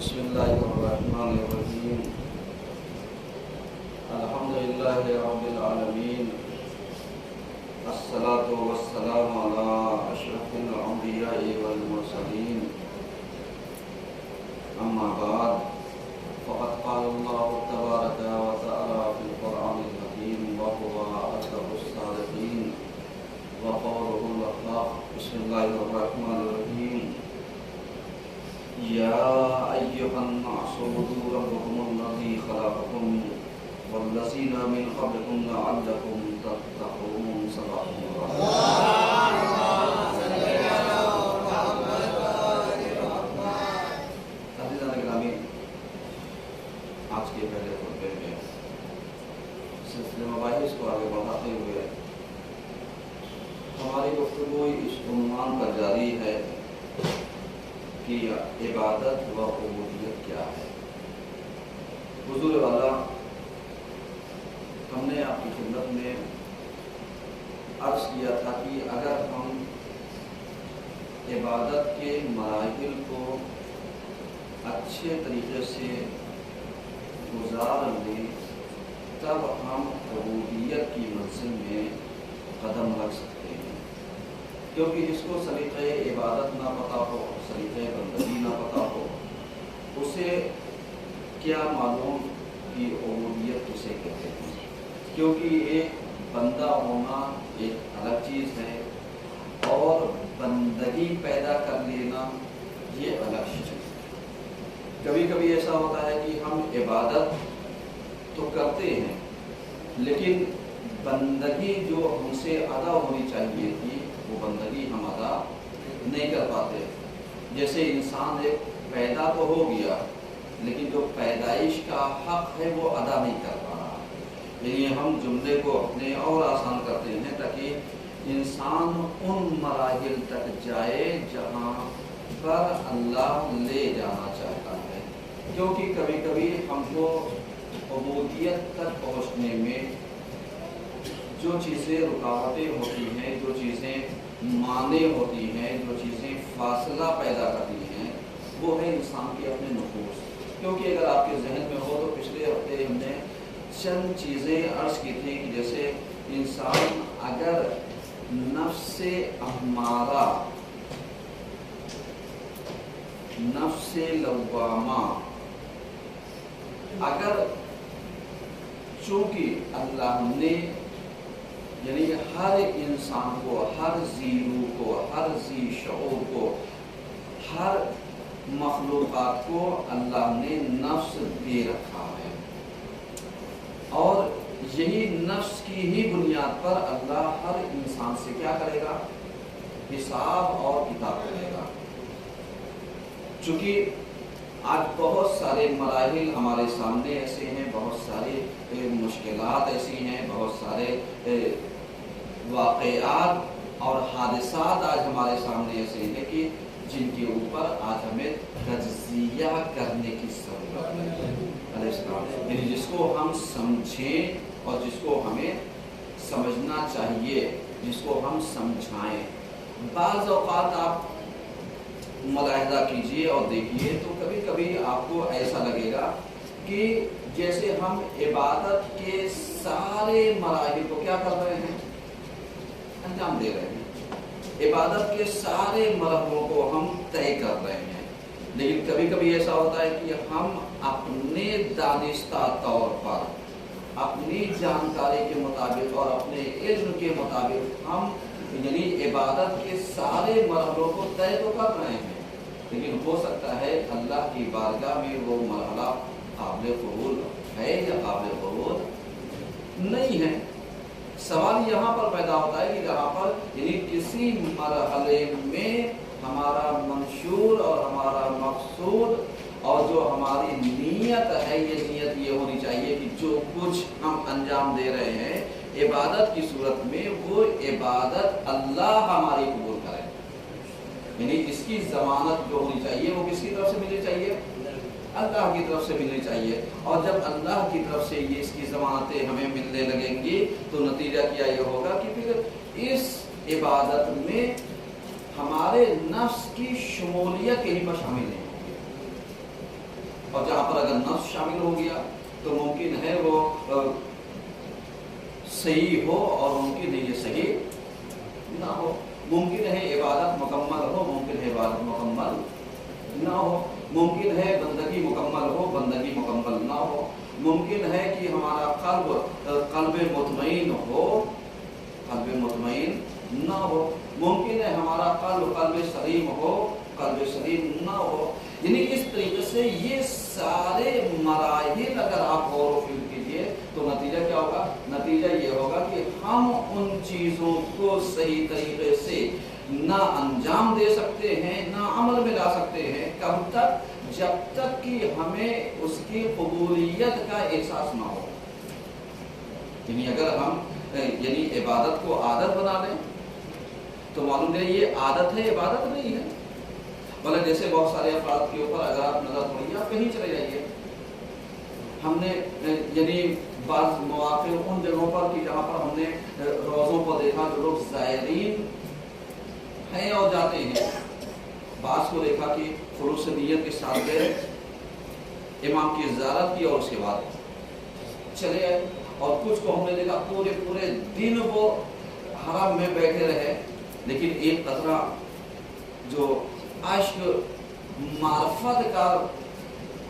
بسم اللہ الرحمن الرحیم الحمدللہ رب العالمین الصلاة والسلام علی اشرف الانبیاء والمرسلین اما بعد فقد قال اللہ تبارک وتعالی فی القرآن الحکیم وهو اصدق الصادقین وقوله الاخلاق. بسم اللہ الرحمن الرحیم. یا ایھا الناس اعبدوا ربکم الذی خلقکم والذین من قبلکم لعلکم تتقون. صدق اللہ. عزیزان گرامی، آج کے پہلے خطبے میں سلسلے مباحث کو آگے بڑھاتے ہوئے ہماری گفتگو اس عنوان پر جاری ہے کہ عبادت و عبودیت کیا ہے. حضور والا، ہم نے آپ کی خدمت میں عرض کیا تھا کہ اگر ہم عبادت کے مراحل کو اچھے طریقے سے گزار لیں تب ہم عبودیت کی منزل میں قدم رکھ سکتے ہیں. کیونکہ جس کو سلیقہ عبادت نہ پتہ ہو، سلیقہ بندگی نہ پتہ ہو، اسے کیا معلوم کہ عبودیت کسے کہتے ہیں. کیونکہ ایک بندہ ہونا ایک الگ چیز ہے اور بندگی پیدا کر لینا یہ الگ چیز ہے. کبھی کبھی ایسا ہوتا ہے کہ ہم عبادت تو کرتے ہیں لیکن بندگی جو ہم سے ادا ہونی چاہیے تھی وہ بندگی ہم ادا نہیں کر پاتے. جیسے انسان ایک پیدا تو ہو گیا لیکن جو پیدائش کا حق ہے وہ ادا نہیں کر پا رہا. یعنی ہم جملے کو اپنے اور آسان کرتے ہیں تاکہ انسان ان مراحل تک جائے جہاں پر اللہ لے جانا چاہتا ہے. کیونکہ کبھی کبھی ہم کو عبودیت تک پہنچنے میں جو چیزیں رکاوٹیں ہوتی ہیں، جو چیزیں مانع ہوتی ہیں، جو چیزیں فاصلہ پیدا کرتی ہیں، وہ ہے انسان کے اپنے نفوس. کیونکہ اگر آپ کے ذہن میں ہو تو پچھلے ہفتے ہم نے چند چیزیں عرض کی تھی کہ جیسے انسان اگر نفس امارہ، نفس لوامہ، اگر چونکہ اللہ نے یعنی ہر انسان کو، ہر ذی روح کو، ہر ذی شعور کو، ہر مخلوقات کو اللہ نے نفس دے رکھا ہے اور یہی نفس کی ہی بنیاد پر اللہ ہر انسان سے کیا کرے گا؟ حساب اور کتاب کرے گا. چونکہ آج بہت سارے مراحل ہمارے سامنے ایسے ہیں، بہت سارے مشکلات ایسی ہیں، بہت سارے واقعات اور حادثات آج ہمارے سامنے ایسے ہیں کہ جن کے اوپر آج ہمیں تجزیہ کرنے کی ضرورت ہے. یعنی جس کو ہم سمجھیں اور جس کو ہمیں سمجھنا چاہیے، جس کو ہم سمجھائیں. بعض اوقات آپ ملاحظہ کیجئے اور دیکھیے تو کبھی کبھی آپ کو ایسا لگے گا کہ جیسے ہم عبادت کے سارے مراحل کو کیا کر رہے ہیں؟ انجام دے رہے ہیں. عبادت کے سارے مرحلوں کو ہم طے کر رہے ہیں. لیکن کبھی کبھی ایسا ہوتا ہے کہ ہم اپنے دانستہ طور پر، اپنی جانکاری کے مطابق اور اپنے علم کے مطابق ہم یعنی عبادت کے سارے مرحلوں کو طے تو کر رہے ہیں لیکن ہو سکتا ہے اللہ کی بارگاہ میں وہ مرحلہ قابل قبول ہے یا قابل قبول نہیں ہے. سوال یہاں پر پیدا ہوتا ہے کہ جہاں پر یعنی کسی مرحلے میں ہمارا منشور اور ہمارا مقصود اور جو ہماری نیت ہے، یہ نیت یہ ہونی چاہیے کہ جو کچھ ہم انجام دے رہے ہیں عبادت کی صورت میں وہ عبادت اللہ ہماری قبول کرے. یعنی اس کی ضمانت جو ہونی چاہیے وہ کس کی طرف سے ملنی چاہیے؟ اللہ کی طرف سے ملنی چاہیے. اور جب اللہ کی طرف سے یہ اس کی ضمانتیں ہمیں ملنے لگیں گی تو نتیجہ کیا یہ ہوگا کہ پھر اس عبادت میں ہمارے نفس کی شمولیت کہیں پر شامل نہیں ہوگی. और जहाँ पर अगर नफ्स शामिल हो गया तो मुमकिन है वो सही हो और मुमकिन है ये सही ना हो। मुमकिन है इबादत मुकम्मल हो, मुमकिन है इबादत मुकम्मल ना हो। मुमकिन है बंदगी मुकम्मल हो, बंदगी मुकम्मल ना हो। मुमकिन है कि हमारा कल्ब मुतमईन हो, कल्ब मुतमईन ना हो। मुमकिन है हमारा कल्ब सलीम हो, कल्ब सलीम ना हो। यानी इस तरीके से ये सारे मराहिल अगर आप गौर व फिक्र कीजिए तो नतीजा क्या होगा? नतीजा ये होगा कि हम उन चीज़ों को सही तरीके से ना अंजाम दे सकते हैं, ना अमल में ला सकते हैं। कब तक? जब तक कि हमें उसकी कबूलियत का एहसास ना हो। यानी अगर हम इबादत को आदत बना लें तो मालूम है ये आदत है, इबादत नहीं है। मतलब जैसे बहुत सारे अफराद के ऊपर अगर आप नजर पड़िए, आप कहीं चले जाइए, हमने यानी बाज़ मौक़े उन जगहों पर कि जहाँ पर हमने रोज़ों पर देखा जो लोग ज़ायरीन हैं और जाते हैं, बाज़ को देखा कि खुलूस नियत के साथ गए, इमाम की ज़ियारत की और उसके बाद चले आए। और कुछ को हमने देखा पूरे पूरे दिन वो हरम में बैठे रहे, लेकिन एक कतरा जो अश्क मार्फत का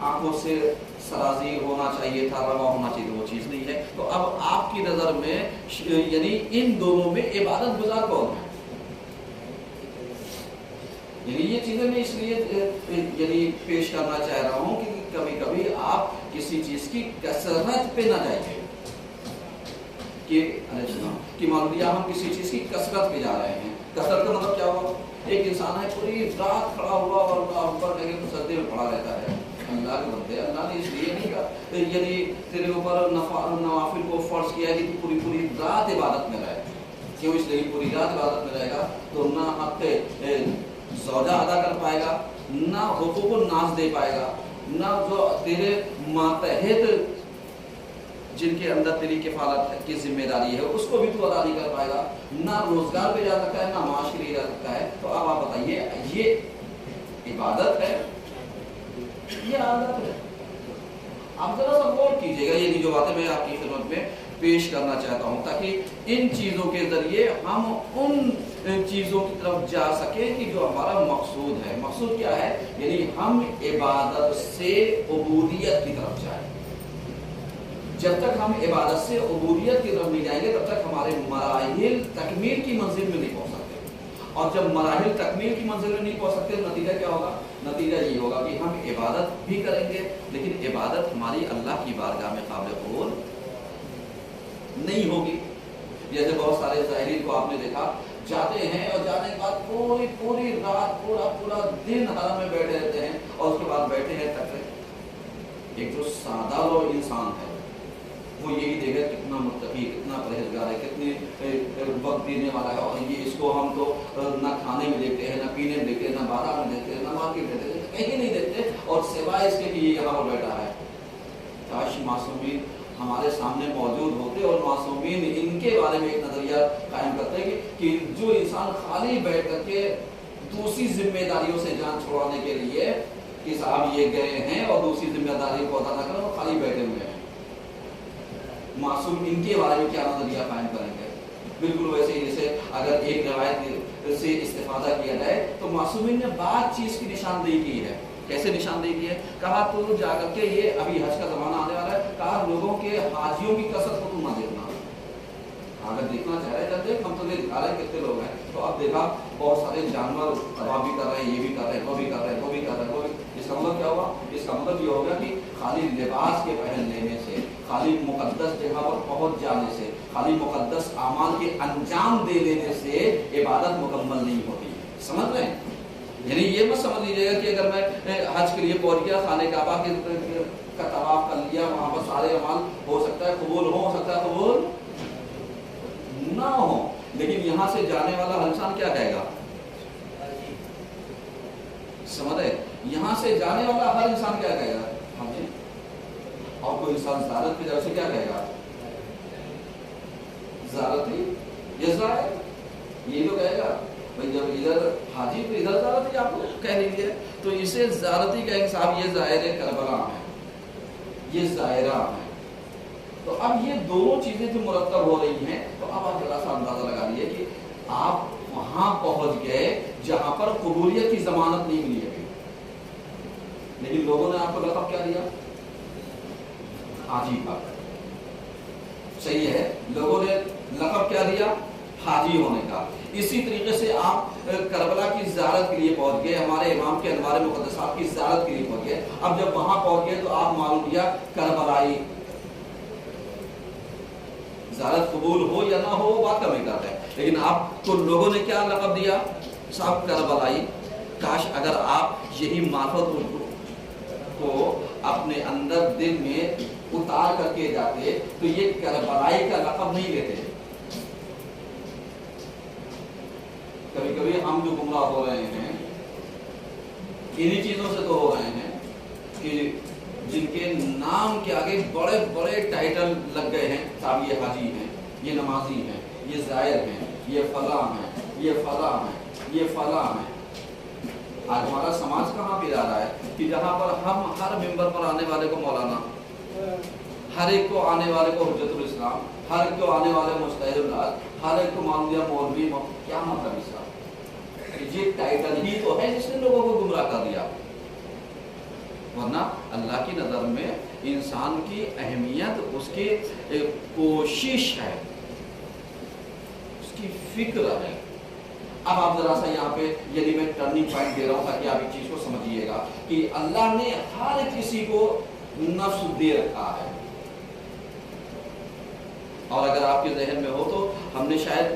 आंखों से सराजीर होना चाहिए था, रवा होना चाहिए, वो चीज़ नहीं है। तो अब आपकी नज़र में यानी इन दोनों में इबादत गुजार कौन है? यानी ये चीज़ें मैं इसलिए यानी पेश करना चाह रहा हूँ कि कभी कभी आप किसी चीज़ की कसरत पे ना जाइए कि मान लिया हम किसी चीज़ की कसरत पे जा रहे हैं। कसरत का मतलब क्या हुआ? एक इंसान है पूरी रात खड़ा हुआ और ऊपर लेके सजदे में पड़ा रहता है। अल्लाह के बंदे, अल्लाह ने इसलिए नहीं कहा यदि तेरे ऊपर नवाफिल को फर्ज किया है कि तू पूरी पूरी रात इबादत में रहे। क्यों? इसलिए पूरी रात इबादत में रहेगा तो ना हक़ ज़ौजा अदा कर पाएगा, ना हुकूक़ नाज़ दे पाएगा, ना जो तेरे मातहत जिनके अंदर तेरी किफ़ालत की जिम्मेदारी है उसको भी तू अदा नहीं कर पाएगा, ना रोजगार पे जा सकता है, ना माश के लिए जा सकता है। तो अब आप बताइए ये इबादत है, ये आदत है? आप जरा सा गौर कीजिएगा ये जो बातें मैं आपकी खिदमत में पेश करना चाहता हूँ, ताकि इन चीज़ों के जरिए हम उन चीज़ों की तरफ जा सके कि जो हमारा मकसूद है। मकसूद क्या है? यानी हम इबादत से उबूदियत की तरफ जाएं। जब तक हम इबादत से उबूदियत की तरफ नहीं जाएंगे तब तक हमारे मराहिल तकमील की मंजिल में नहीं पहुंच सकते। और जब मराहिल तकमील की मंजिल में नहीं पहुंच सकते तो नतीजा क्या होगा? नतीजा ये होगा कि हम इबादत भी करेंगे लेकिन इबादत हमारी अल्लाह की बारगाह में काबिल कबूल नहीं होगी। जैसे बहुत सारे ज़ाहिरीन को आपने देखा जाते हैं और जाने के बाद पूरी पूरी रात पूरा दिन हरम में बैठे रहते हैं और उसके बाद बैठे हैं तक एक जो सादा लो इंसान है वो यही देखे कितना मुत्तकी, कितना परहेजगार है, कितने वक्त देने वाला है। और ये इसको हम तो ना खाने में देखते हैं, ना पीने में देखते हैं, ना बाजार में देखते हैं, ना मार्केट में देखते हैं, कहीं नहीं देखते। और सिवाय इसके कि ये यहाँ पर बैठा है। काश मासूमीन हमारे सामने मौजूद होते और मासूमीन इनके बारे में एक नजरिया कायम करते कि जो इंसान खाली बैठ करके दूसरी जिम्मेदारियों से जान छुड़ाने के लिए कि साहब ये गए हैं और दूसरी जिम्मेदारी को अदा न करें और खाली बैठे हुए हैं, मासूम इनके बारे में क्या नजरिया कायम करेंगे? बिल्कुल वैसे ही जैसे अगर एक रवायत से इस्तेफादा किया जाए तो मासूमीन ने बात चीज की निशानदेही की है। कैसे निशानदेही की है? कहा तो जाकर के ये अभी हज का जमाना आने वाला है, कहा लोगों के हाजियों की कसरत को तुम ना देखना, अगर देखना चाह रहे हैं हम तो दिखा रहे हैं कितने लोग हैं। तो अब देखा बहुत सारे जानवर तबाह भी कर रहे हैं, ये भी कर रहे हैं, वो भी कर रहे हैं, वो भी कर रहे हैं, वो भी। इसका मतलब क्या हुआ? इसका मतलब ये होगा कि खाली लिबास के पहन लेने से, खाली मुकद्दस जगह पर पहुंच जाने से, खाली मुकद्दस आमाल के अंजाम दे देने से इबादत मुकम्मल नहीं होती। समझ रहे हैं? यानी ये मत समझ लीजिएगा कि अगर मैं हज के लिए पहुंच गया, खाने काबा का तवाफ कर लिया, वहां पर सारे अमाल हो सकता है कबूल हो सकता है कबूल ना हो। लेकिन यहां से जाने वाला हर इंसान क्या कहेगा? समझ रहे? यहां से जाने वाला हर इंसान क्या कहेगा? हमने और कोई इंसान ज़ियारत पे जाए उसे क्या कहेगा? ज़ियारत ही ये तो कहेगा भाई जब इधर हाजी तो इधर ज़्यारत आपको कह लीजिए, तो इसे ज़्यारती कहेंगे साहब, ये ज़ाहिर करबला है, ये ज़ायरा है। तो अब ये दोनों चीज़ें जो मुरतब हो रही हैं, तो अब आप जरा सा अंदाज़ा लगा लीजिए कि आप वहाँ पहुँच गए जहाँ पर कबूलियत की ज़मानत नहीं मिली अभी, लेकिन लोगों ने आपको लक़ब क्या दिया? हाजी का। सही है, लोगों ने लक़ब क्या दिया? हाजी होने का। इसी तरीके से आप करबला की ज़ियारत के लिए पहुंच गए, हमारे इमाम के अनवार मुक़द्दसात की ज़ियारत के लिए पहुंच गए। अब जब वहां पहुंच गए तो आप मालूम किया करबलाई। ज़ियारत कबूल हो या ना हो वो बात का मिक़दार है, लेकिन आपको लोगों ने क्या लक़ब दिया? साहब करबलाई। काश अगर आप यही मार्फत को अपने अंदर दिल में उतार करके जाते तो ये करबलाई का लक़ब नहीं लेते। कभी कभी हम जो गुमराह हो रहे हैं इन्हीं चीजों से तो हो रहे हैं कि जिनके नाम के आगे बड़े बड़े टाइटल लग गए हैं, साहब ये हाजी हैं, ये नमाजी हैं, ये ज़ायर हैं, ये फला हैं, ये फला हैं, ये फला हैं। आज हमारा समाज कहाँ पे जा रहा है कि जहाँ पर हम हर मेंबर पर आने वाले को मौलाना, हर एक को आने वाले को हुज्जतुल इस्लाम, हर एक को आने वाले मुस्तहिदुल हक, हर एक को मान लिया मौलवी। क्या मतलब इसका? ये टाइटल ही तो है जिसने लोगों को गुमराह कर दिया, वरना अल्लाह की नज़र में इंसान की अहमियत उसकी कोशिश है, उसकी फिक्र है। अब आप जरा सा यहाँ पे यदि मैं टर्निंग पॉइंट दे रहा हूँ ताकि आप एक चीज को समझिएगा कि अल्लाह ने हर किसी को नफ्स दे रखा है। और अगर आपके जहन में हो तो हमने शायद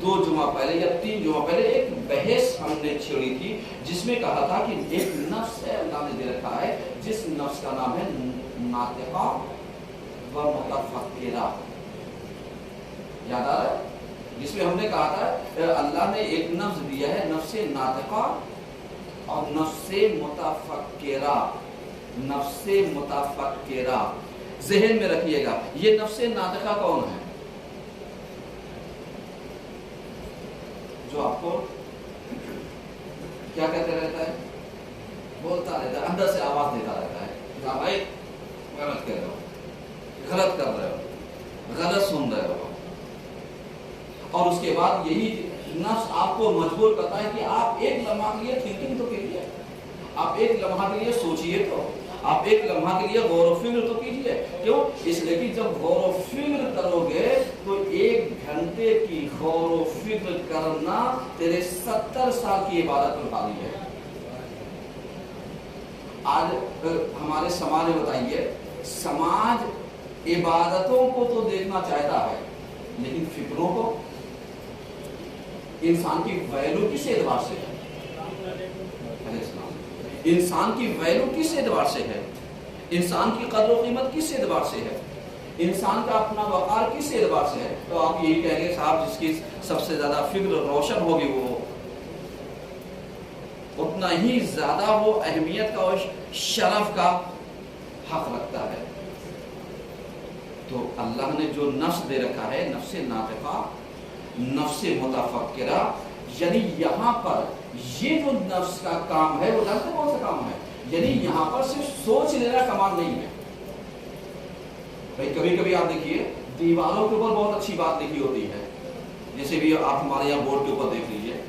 2 जुमा पहले या 3 जुमा पहले एक बहस हमने छेड़ी थी जिसमें कहा था कि एक नफ्स है अल्लाह ने दे रखा है, जिस नफ्स का नाम है नातिका व मुतफक्किरा। याद आ रहा है? जिसमें हमने कहा था अल्लाह ने एक नफ्स दिया है, नफ्से नातिका और नफ्से मुतफक्किरा। नफ्से मुतफक्किरा ज़हन में रखिएगा। ये नफ्से नातिका कौन है? जो आपको क्या कहते रहता है? बोलता रहता है, अंदर से आवाज देता रहता है, भाई गलत कर रहे हो, गलत कर रहे हो, गलत सुन रहे हो। और उसके बाद यही नफ्स आपको मजबूर करता है कि आप एक लम्हा के लिए थिंकिंग तो कीजिए, आप एक लम्हा के लिए सोचिए, तो आप एक लम्हा के लिए गौर फिक्र तो कीजिए। क्यों? इसलिए कि जब गौर फिक्र करोगे तो 1 घंटे की गौर फिक्र करना तेरे 70 साल की इबादत में भारी है। आज हमारे समाज में बताइए, समाज इबादतों को तो देखना चाहता है लेकिन फिक्रों को, इंसान की वैल्यू किस एतबार से है? इंसान की वैल्यू किस एतबार से है? इंसान की कदर और कीमत किस एतबार से है? इंसान का अपना वक़ार किस एतबार से है? तो आप यही कहेंगे साहब जिसकी सबसे ज्यादा फिक्र रोशन होगी वो उतना ही ज्यादा वो अहमियत का और शरफ का हक रखता है। तो अल्लाह ने जो नफ्स दे रखा है, नफ्से नातिका, नफ्से मुतफक्किरा, यानी यहाँ पर ये जो नफ्स का काम है वो जानते कौन सा काम है? यानी यहाँ पर सिर्फ सोच लेना कमाल नहीं है भाई। कभी कभी आप देखिए दीवारों के ऊपर बहुत अच्छी बात लिखी होती है, जैसे भी आप हमारे यहाँ बोर्ड के ऊपर देख लीजिए,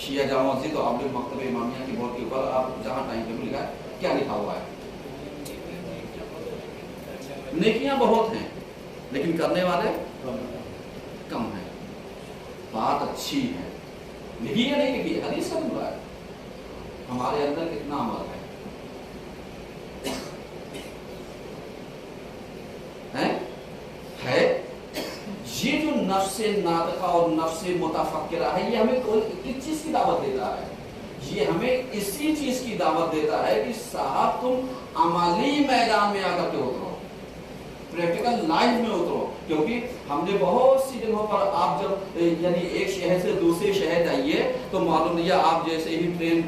शिया जामा मस्जिद और आबलिग मकतब इमामिया के बोर्ड के ऊपर आप जहाँ टाइम टेबल लिखा है, क्या लिखा हुआ है? नेकियां बहुत हैं लेकिन करने वाले कम हैं। बात अच्छी है, लिखी है नहीं लिखी है, हदीस से मिल रहा है। हमारे अंदर कितना अमल है? ये जो नफ्से नातिका और नफ्से मुतफक्किरा है, ये हमें किस चीज की दावत देता है? ये हमें इसी चीज की दावत देता है कि साहब तुम अमली मैदान में आकर के उतरो, प्रैक्टिकल लाइफ में उतरो। क्योंकि हमने बहुत सी जगहों पर आप जब यानी एक शहर से दूसरे शहर जाइए तो मालूम नहीं, आप जैसे ही ट्रेन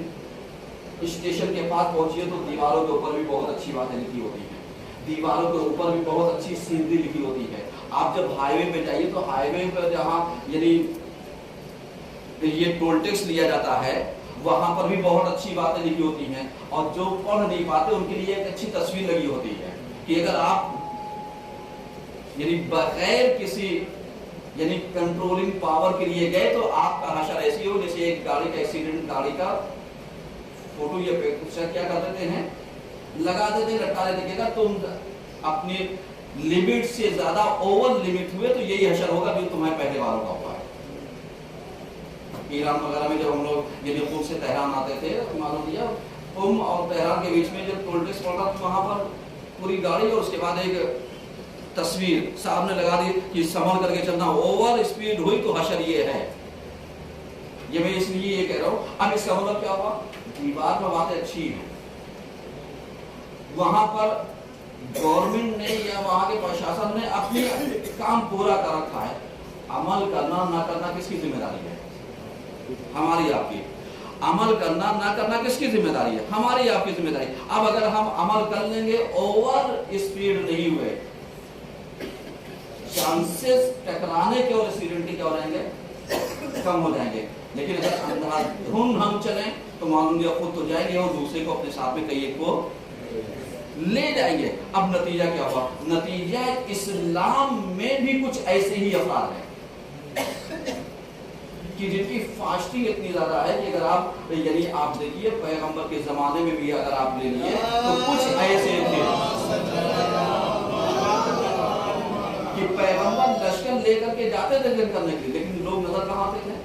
स्टेशन के पास पहुंचिए तो दीवारों के ऊपर भी बहुत अच्छी बातें लिखी होती हैं, दीवारों के ऊपर भी बहुत अच्छी सीनरी लिखी होती है। आप जब हाईवे पे जाइए तो हाईवे पर जहाँ यानी یہ ٹول ٹیکس لیا جاتا ہے، وہاں پر بھی بہت اچھی باتیں لکھی ہوتی ہیں، اور جو پڑھ نہیں پاتے ان کے لیے ایک اچھی تصویر لگی ہوتی ہے کہ اگر آپ یعنی بغیر کسی یعنی کنٹرولنگ پاور کے لیے گئے تو آپ کا حشر ایسی ہو جیسے ایک گاڑی کا ایکسیڈنٹ، گاڑی کا فوٹو یا پکچر کیا کر دیتے ہیں، لگا دیتے ہیں، لٹکا دیتے ہیں، تم اپنی لمٹ سے زیادہ اوور لمٹ ہوئے تو یہی حشر ہوگا جو تمہیں پہلے والوں کا ہوا ہے۔ ایران وغیرہ میں جب ہم لوگ یعنی قم سے تہران آتے تھے تو معلوم کیا قم اور تہران کے بیچ میں جب ٹول ٹیکس پڑ رہا تو وہاں پر پوری گاڑی اور اس کے بعد ایک تصویر صاحب نے لگا دی کہ سنبھل کر کے چلنا، اوور اسپیڈ ہوئی تو حشر یہ ہے۔ یہ میں اس لیے یہ کہہ رہا ہوں، اب اس کا مطلب کیا ہوا، دیوار میں باتیں اچھی ہیں، وہاں پر گورنمنٹ نے یا وہاں کے پرشاسن نے اپنی کام پورا کر رکھا ہے، عمل کرنا نہ کرنا کس کی ذمہ داری ہے، ہماری آپ کی۔ عمل کرنا نہ کرنا کس کی ذمہ داری ہے، ہماری آپ کی ذمہ داری۔ اب اگر ہم عمل کر لیں گے، اوور اسپیڈ نہیں ہوئے، چانسز ٹکرانے کے اور ایکسیڈنٹ کیا ہو جائیں گے، کم ہو جائیں گے۔ لیکن اگر اندھا دھن ہم چلیں تو معلوم یا خود تو جائیں گے اور دوسرے کو اپنے ساتھ میں کئی ایک کو لے جائیں گے۔ اب نتیجہ کیا ہوا، نتیجہ اسلام میں بھی کچھ ایسے ہی افراد ہیں کہ جن کی فاسٹنگ اتنی زیادہ ہے کہ اگر آپ یعنی آپ دیکھیے پیغمبر کے زمانے میں بھی اگر آپ لے لیے تو کچھ ایسے تھے کہ پیغمبر لشکر لے کر کے جاتے تھے جنگ کرنے کے لیے، لیکن لوگ نظر کہاں آتے تھے۔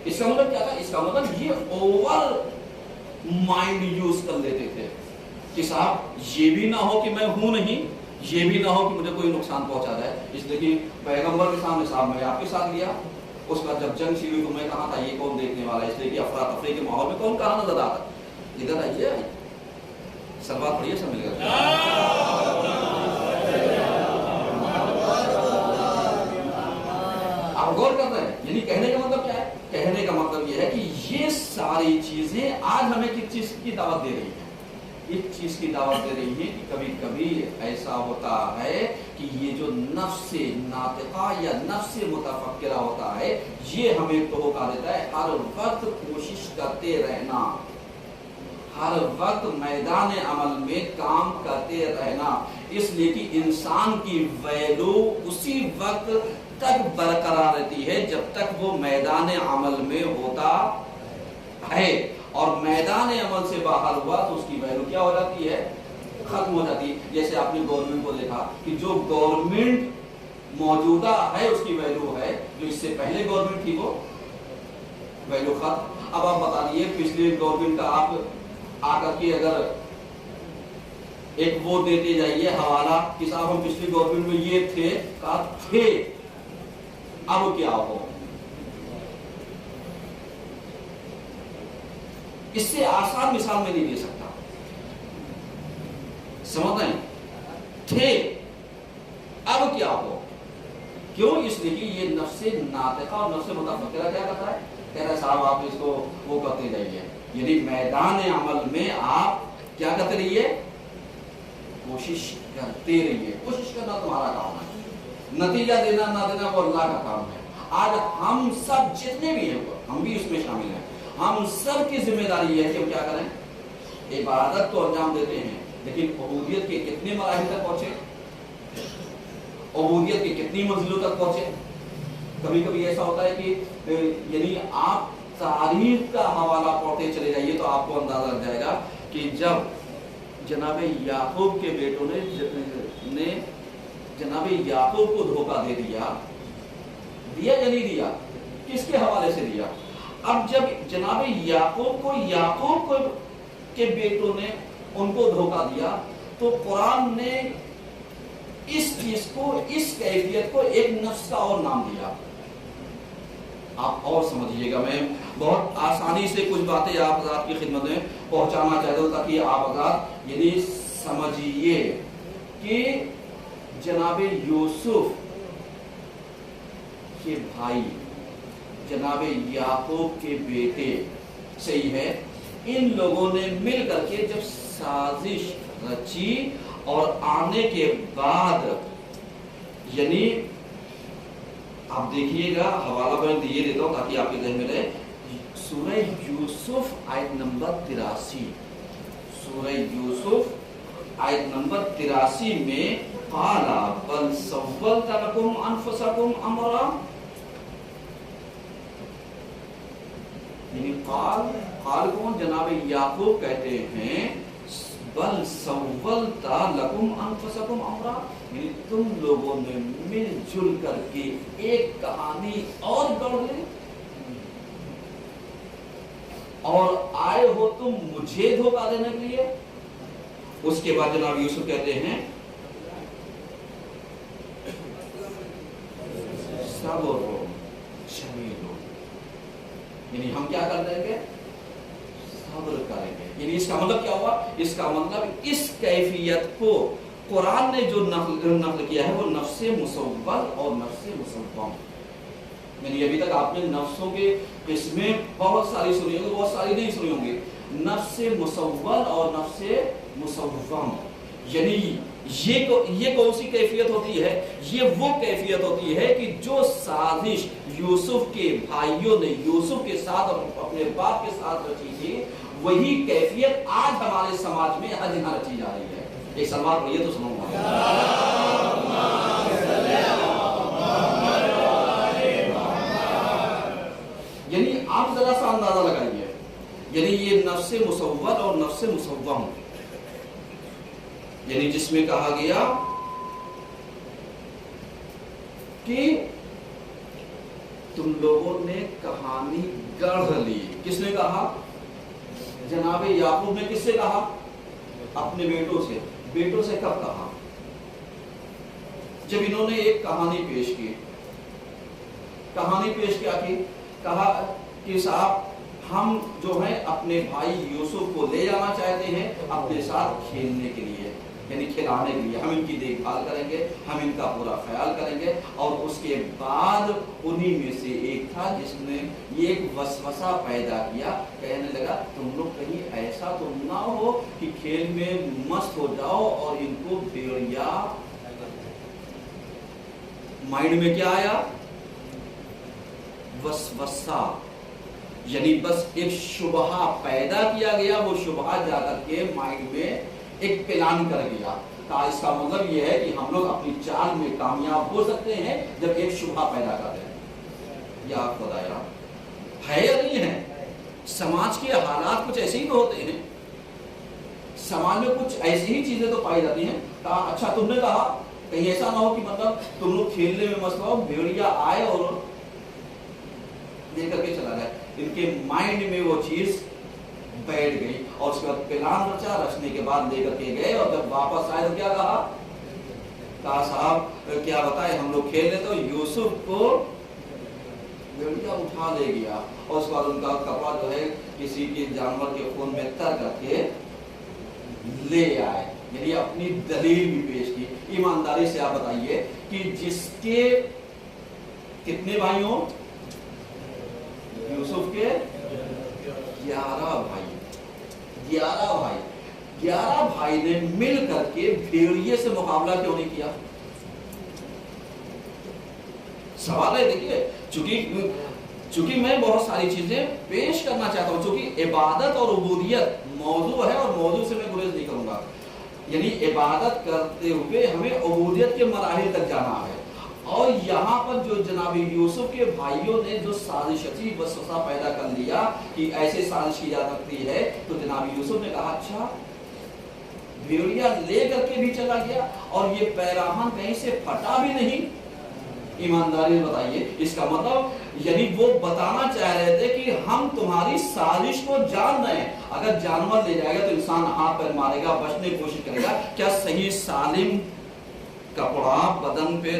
اس کا مطلب کیا تھا، اس کا مطلب یہ اوور مائنڈ یوز کر لیتے تھے کہ صاحب یہ بھی نہ ہو کہ میں ہوں نہیں، یہ بھی نہ ہو کہ مجھے کوئی نقصان پہنچا جائے، اس لیے کہ پیغمبر کے سامنے صاحب میں آپ کے ساتھ گیا، اس کا جب جنگ شروع ہوئی تو میں کہاں تھا، یہ کون دیکھنے والا ہے، اس لیے کہ افراتفری کے ماحول میں کون کہاں نظر آتا، ادھر آئیے سلوات پڑھیے سب مل کر۔ آپ غور کر رہے ہیں، یعنی کہنے کا مطلب کیا ہے، کہنے کا مطلب یہ ہے کہ یہ ساری چیزیں آج ہمیں کس چیز کی دعوت دے رہی ہیں، اس چیز کی دعوت دے رہی ہے کہ کبھی کبھی ایسا ہوتا ہے کہ یہ جو نفس ناطقہ یا نفس متفکرہ ہوتا ہے یہ ہمیں دھوکہ دیتا ہے۔ ہر وقت کوشش کرتے رہنا، ہر وقت میدان عمل میں کام کرتے رہنا، اس لیے کہ انسان کی ویلو اسی وقت تک برقرار رہتی ہے جب تک وہ میدان عمل میں ہوتا ہے، اور میدان عمل سے باہر ہوا تو اس کی ویلو کیا ہو جاتی ہے، ختم ہو جاتی ہے۔ جیسے آپ نے گورنمنٹ کو دیکھا کہ جو گورنمنٹ موجودہ ہے اس کی ویلو ہے، جو اس سے پہلے گورنمنٹ تھی وہ ویلو ختم۔ اب آپ بتا دیے پچھلے گورنمنٹ کا آپ آ کر کے اگر ایک وہ دیتے جائیے حوالہ کہ صاحب ہم پچھلی گورنمنٹ میں یہ تھے، کہا تھے، اب کیا ہو، اس سے آسان مثال میں نہیں دے سکتا، سمجھ رہے ہیں، تھے اب کیا ہو، کیوں، اس لیے کہ یہ نفس ناطقہ اور نفس متفکرہ کیا کرتا ہے، کہہ رہا ہے صاحب آپ اس کو وہ کرتے رہیے، یعنی میدان عمل میں آپ کیا کرتے رہیے، کوشش کرتے رہیے، کوشش کرنا تمہارا کام ہے، نتیجہ دینا نہ دینا وہ اللہ کا کام ہے۔ آج ہم سب جتنے بھی ہیں ہم بھی اس میں شامل ہیں، ہم سب کی ذمہ داری ہے کہ ہم کیا کریں، عبادت تو انجام دیتے ہیں لیکن عبودیت کے کتنے مراحل تک پہنچے، عبودیت کی کتنی منزلوں تک پہنچے۔ کبھی کبھی ایسا ہوتا ہے کہ یعنی آپ تاریخ کا حوالہ پڑھتے چلے جائیے تو آپ کو اندازہ لگ جائے گا کہ جب جناب یعقوب کے بیٹوں نے جناب یعقوب کو دھوکہ دے دیا یا نہیں دیا، کس کے حوالے سے دیا، اب جب جناب یعقوب کے بیٹوں نے ان کو دھوکہ دیا تو قرآن نے اس چیز کو، اس کیفیت کو ایک نفس کا اور نام دیا۔ آپ اور سمجھیے گا، میں بہت آسانی سے کچھ باتیں آپ حضرات کی خدمت میں پہنچانا چاہتا ہوں تاکہ آپ حضرات یعنی سمجھیے کہ جناب یوسف کے بھائی، جناب یعقوب کے بیٹے، صحیح ہے، ان لوگوں نے مل کر کے جب سازش رچی اور آنے کے بعد یعنی आप देखिएगा, हवाला मैं ये देता हूँ ताकि आपके ذہن में रहे। सूरह यूसुफ आयत नंबर 83, सूरह यूसुफ आयत नंबर 83 में काला बल सव्वलत लकुम अनफुसकुम अमरा, यानी काल कौन? जनाब याकूब कहते हैं बल सव्वलत लकुम अनफुसकुम अमरा, यानी तुम लोगों ने मिलजुल करके एक कहानी और गढ़ ली और आए हो तुम मुझे धोखा देने के लिए। उसके बाद जनाब यूसुफ कहते हैं सब्र जमील, यानी हम क्या कर देंगे? सब्र करेंगे। यानी इसका मतलब क्या हुआ? इसका मतलब इस कैफियत को कुरान ने जो नक़ल किया है वो नफ्से मुसव्वल और नफ्से मुसव्वम, यानी अभी तक आपने नफ्सों के इसमें बहुत सारी सुनी होंगी, बहुत सारी नहीं सुनी होंगी। नफ्से मुसव्वल और नफ्से मुसव्वम, यानी ये कौन सी कैफियत होती है? ये वो कैफियत होती है कि जो साजिश यूसुफ के भाइयों ने यूसुफ के साथ और अपने बाप के साथ रची थी, वही कैफियत आज हमारे समाज में आज यहाँ रची जा रही है। एक सलमान पढ़िए तो सुनूंगा। यानी आप जरा सा अंदाजा लगाइए, यानी ये नफ्से मुसव्वल और नफ्से मुसव्वम, यानी जिसमें कहा गया कि तुम लोगों ने कहानी गढ़ ली। किसने कहा? जनाब याकूब ने। किससे कहा? अपने बेटों से। बेटों से कब कहा? जब इन्होंने एक कहानी पेश की। कहानी पेश क्या की? कहा कि साहब हम जो है अपने भाई यूसुफ को ले जाना चाहते हैं अपने साथ खेलने के लिए, यानी खिलाने के लिए। हम इनकी देखभाल करेंगे, हम इनका पूरा ख्याल करेंगे। और उसके बाद उन्हीं में से एक था जिसने ये एक वसवसा पैदा किया, कहने लगा तुम लोग कहीं ऐसा तो ना हो कि खेल में मस्त हो जाओ और इनको भेड़िया। माइंड में क्या आया? वसवसा, यानी बस एक शुबहा पैदा किया गया। वो शुबहा जाकर के माइंड में एक प्लान कर गया। इसका मतलब यह है कि हम लोग अपनी चाल में कामयाब हो सकते हैं जब एक शुबहा पैदा कर दें। या खुदाया है या नहीं है? समाज के हालात कुछ ऐसे ही तो होते हैं। समाज में कुछ ऐसी ही चीजें तो पाई जाती हैं। कहा अच्छा तुमने कहा कहीं ऐसा ना हो कि मतलब तुम लोग खेलने में मस्त हो, भेड़िया आए और लेकर के चला जाए। इनके माइंड में वो चीज बैठ गई और उसके बाद प्लान रचा। रचने के बाद लेकर के गए और जब वापस आए तो क्या कहा? कहा साहब क्या बताए, हम लोग खेल रहे तो यूसुफ को भेड़िया उठा ले गया और उसके बाद उनका कपड़ा जो है किसी के जानवर के खून में तर करके ले आए। यानी अपनी दलील भी पेश की। ईमानदारी से आप बताइए कि जिसके कितने भाई हो? यूसुफ के 11 भाई। 11 भाई ने मिल करके भेड़िए से मुकाबला क्यों नहीं किया? सवाल है। देखिए चूंकि मैं बहुत सारी चीजें पेश करना चाहता हूं, चूंकि इबादत और उबूदियत मौजू है और मौजू से मैं गुरेज नहीं करूंगा। यानी इबादत करते हुए हमें उबूदियत के मराहिल तक जाना है। और यहाँ पर जो जनाब यूसुफ के भाइयों ने जो साजिश रची, वसवसा पैदा कर लिया कि ऐसे साजिश की जा सकती है, तो जनाब यूसुफ ने कहा अच्छा भेड़िया ले करके भी चला गया और ये पैराहन कहीं से फटा भी नहीं। ईमानदारी से बताइए, इसका मतलब यानी वो बताना चाह रहे थे कि हम तुम्हारी साजिश को जान रहे हैं। अगर जानवर ले जाएगा तो इंसान हाथ पैर मारेगा, बचने की कोशिश करेगा। क्या सही सालिम कपड़ा बदन पे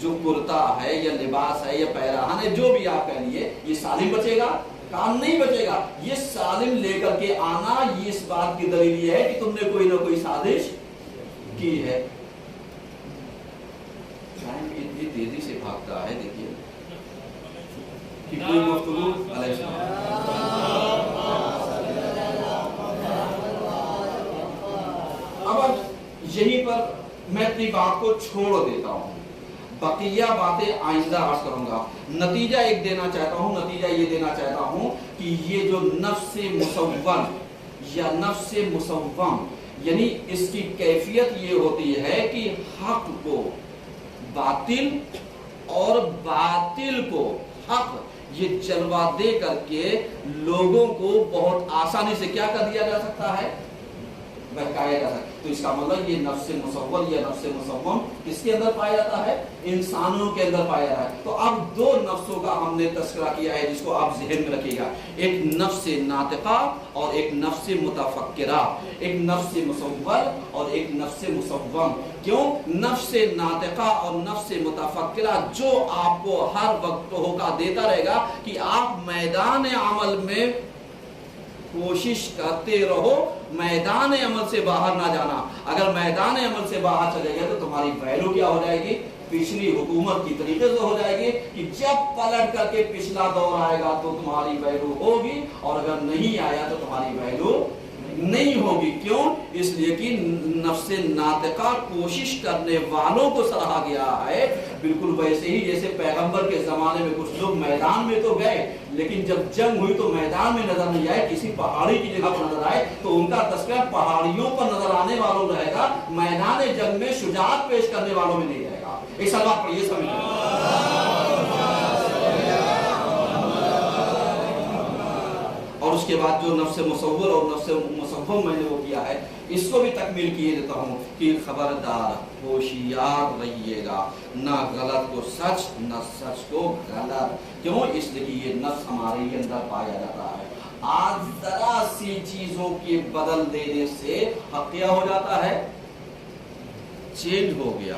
जो कुर्ता है या लिबास है या पैराहन है, जो भी आप कहिए, ये सालिम बचेगा? काम नहीं बचेगा। ये सालिम लेकर के आना, ये इस बात की दलील ये है कि तुमने कोई ना कोई साजिश की है। टाइम इतनी तेजी से भागता है, देखिए कि कोई गुफ्तगू अब यहीं पर मैं अपनी बात को छोड़ देता हूं। बकिया बातें आइंदा अर्ज करूंगा। नतीजा एक देना चाहता हूं, नतीजा ये देना चाहता हूं कि ये जो नफ्स मुसव्वम या नफ्स मुसव्वम, यानी इसकी कैफियत ये होती है कि हक को बातिल और बातिल को हक, ये जलवा दे करके लोगों को बहुत आसानी से क्या कर दिया जा सकता है, बहकाया जा सकता है। तो इसका मतलब ये नफ्स मुसव्वल या नफ्स मुसव्वम किसके अंदर पाया जाता है, इंसानों के अंदर पाया जाता है। तो अब दो नफ्सों का हमने तस्करा किया है जिसको आप ज़हन में रखिएगा, एक नफ्स नातिका और एक नफ्स मुतफक्किरा, एक नफ्स मुसव्वल और एक नफ्स मुसव्वम। क्यों? नफ्स नातिका और नफ्स मुतफक्किरा जो आपको हर वक्त होका देता रहेगा कि आप मैदान अमल में कोशिश करते रहो, मैदान अमल से बाहर ना जाना। अगर मैदान अमल से बाहर चले गए तो तुम्हारी वैल्यू क्या हो जाएगी, पिछली हुकूमत की तरीके से हो जाएगी कि जब पलट करके पिछला दौर आएगा तो तुम्हारी वैल्यू होगी, और अगर नहीं आया तो तुम्हारी वैल्यू नहीं होगी। क्यों? इसलिए कि नफ्से नातिका कोशिश करने वालों को सराहा गया है। बिल्कुल वैसे ही जैसे पैगंबर के जमाने में कुछ लोग मैदान में तो गए, लेकिन जब जंग हुई तो मैदान में नजर नहीं आए, किसी पहाड़ी की जगह पर नजर आए, तो उनका तस्करा पहाड़ियों पर नजर आने वालों रहेगा, मैदान जंग में शुजाअत पेश करने वालों में नहीं रहेगा। एक सलवात पढ़िए समझ। और उसके बाद जो नफ्स मुसव्वल और नफ्स मुसव्वम मैंने वो किया है, इसको भी तकमील किए देता हूँ कि खबरदार होशियार रहिएगा, ना गलत को सच न सच को गलत। क्यों? इसलिए कि ये नफ्स हमारे ही अंदर पाया जाता है। आज जरा सी चीजों के बदल देने से अब क्या हो जाता है, चेंज हो गया।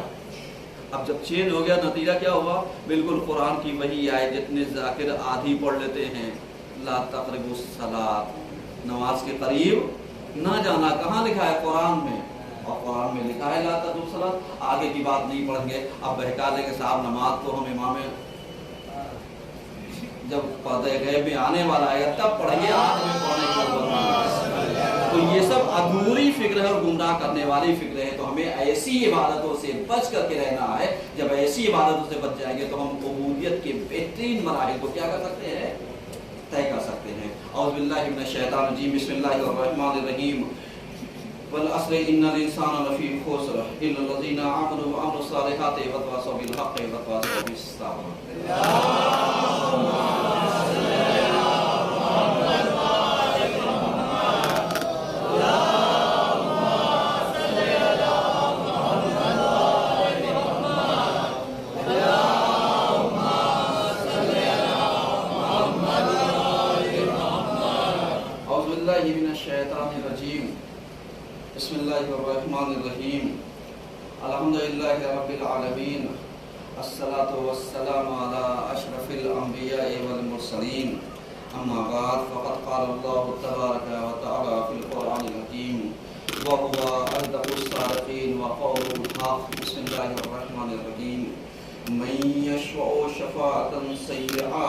अब जब चेंज हो गया नतीजा क्या हुआ, बिल्कुल कुरान की वही आए, जितने जाकिर आधी पढ़ लेते हैं, ला तक़रबुस सलात, नमाज के करीब ना जाना। कहाँ लिखा है? कुरान में। और कुरान में लिखा है ला तक़रबुस सलात, आगे की बात नहीं पढ़ेंगे। अब बहका देंगे साहब नमाज तो हम इमाम जब पर्दे गैब में आने वाला है तब पढ़ेंगे, आज में पढ़ने की जरूरत नहीं। तो ये सब अधूरी फिक्र है और गुमराह करने वाली फिक्र है। तो हमें ऐसी इबादतों से बच करके रहना है। जब ऐसी इबादतों से बच जाएंगे तो हम उबूदियत के बेहतरीन मराहिल को क्या कर सकते हैं, तय कर सकते हैं। औज़ु बिल्लाहि मिनश शैतानिर रजीम, बिस्मिल्लाहिर रहमानिर रहीम। वल अस्र इन्नल इंसाना लफी खुस्र इल्लल लज़ीना आमनु व अमिलुस सालिहाति व तवासौ बिल हक़्क़ि व तवासौ बिस सब्र। बिस्मिल्लाहिर्रहमानिर्रहीम। अल्हम्दुलिल्लाहि रब्बिल आलमीन, अस्सलातु वस्सलामु अला अशरफिल अंबिया'i वल मुरसलीन, अम्मा बाद फ़क़द क़ाल अल्लाहु तबारक व तआला फ़िल क़ुरआनिल हकीम व हुवा असदक़ुस सादिक़ीन व क़ौलुल हक़। बिस्मिल्लाहिर्रहमानिर्रहीम। मन यशफ़अ शफ़ाअतन सय्यअ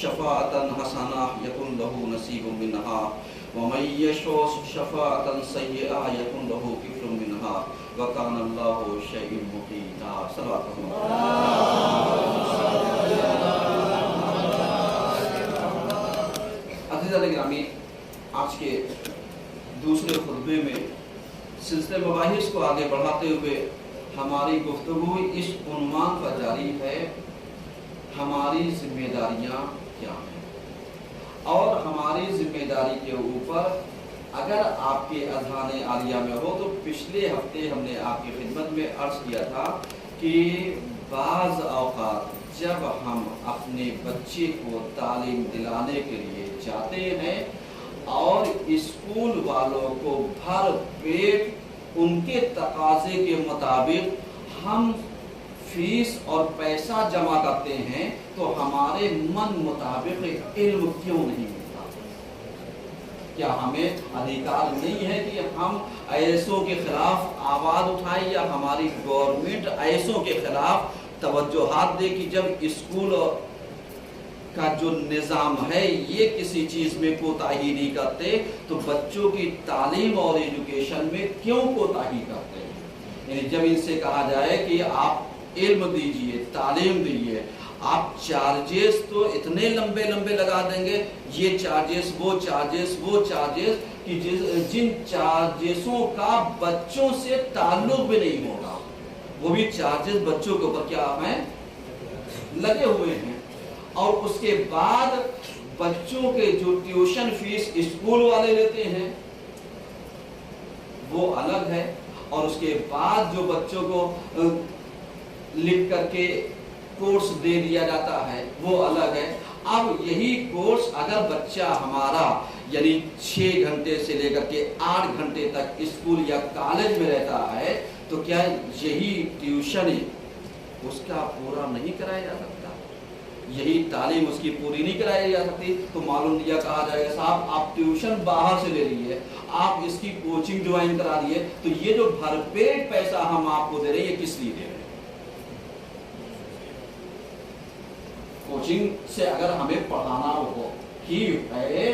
शफ़ाअतन हसना यकुन लहू नसीबुम मिन्हा व मन यशफ़अ शफ़ाअतन सय्यअ यकुन लहू किफ़्लुम मिन्हा व काना अल्लाहु शय'इन मुक़ीता। अज़ीज़ान गिरामी, आज के दूसरे खुतबे में सिलसिले मबाहिस को आगे बढ़ाते हुए हमारी गुफ्तगू इस उन्वान पर जारी है, हमारी जिम्मेदारियां क्या हैं। और हमारी जिम्मेदारी के ऊपर अगर आपके अज़ान आलिया में हो तो पिछले हफ्ते हमने आपकी खिदमत में अर्ज़ किया था कि बाज़ औक़ात जब हम अपने बच्चे को तालीम दिलाने के लिए जाते हैं और स्कूल वालों को भर पेट उनके तकाज़े के मुताबिक हम फीस और पैसा जमा करते हैं तो हमारे मन मुताबिक इल्म क्यों नहीं मिलता? क्या हमें अधिकार नहीं है कि हम ऐसों के खिलाफ आवाज़ उठाएं या हमारी गवर्नमेंट ऐसों के खिलाफ तवज्जोहात दे कि जब स्कूल का जो निज़ाम है ये किसी चीज़ में कोताही नहीं करते तो बच्चों की तालीम और एजुकेशन में क्यों कोताही करते हैं? यानी जब इनसे कहा जाए कि आप इल्म दीजिए, तालीम दी है। आप चार्जेस तो इतने लंबे लंबे लगा देंगे, ये चार्जेस वो चार्जेस वो चार्जेस, कि जिन चार्जेसों का बच्चों से ताल्लुक भी नहीं होगा, वो भी चार्जेस बच्चों के ऊपर क्या हैं, लगे हुए हैं। और उसके बाद बच्चों के जो ट्यूशन फीस स्कूल वाले लेते हैं वो अलग है, और उसके बाद जो बच्चों को लिख करके कोर्स दे दिया जाता है वो अलग है। अब यही कोर्स अगर बच्चा हमारा यानी 6 घंटे से लेकर के 8 घंटे तक स्कूल या कॉलेज में रहता है, तो क्या यही ट्यूशन उसका पूरा नहीं कराया जा सकता, यही तालीम उसकी पूरी नहीं कराई जा सकती? तो मालूम दिया कहा जाएगा साहब आप ट्यूशन बाहर से ले लीजिए, आप इसकी कोचिंग ज्वाइन करा दिए, तो ये जो भरपेट पैसा हम आपको दे रहे हैं ये किस लिए दे रहे हैं? कोचिंग से अगर हमें पढ़ाना हो ही है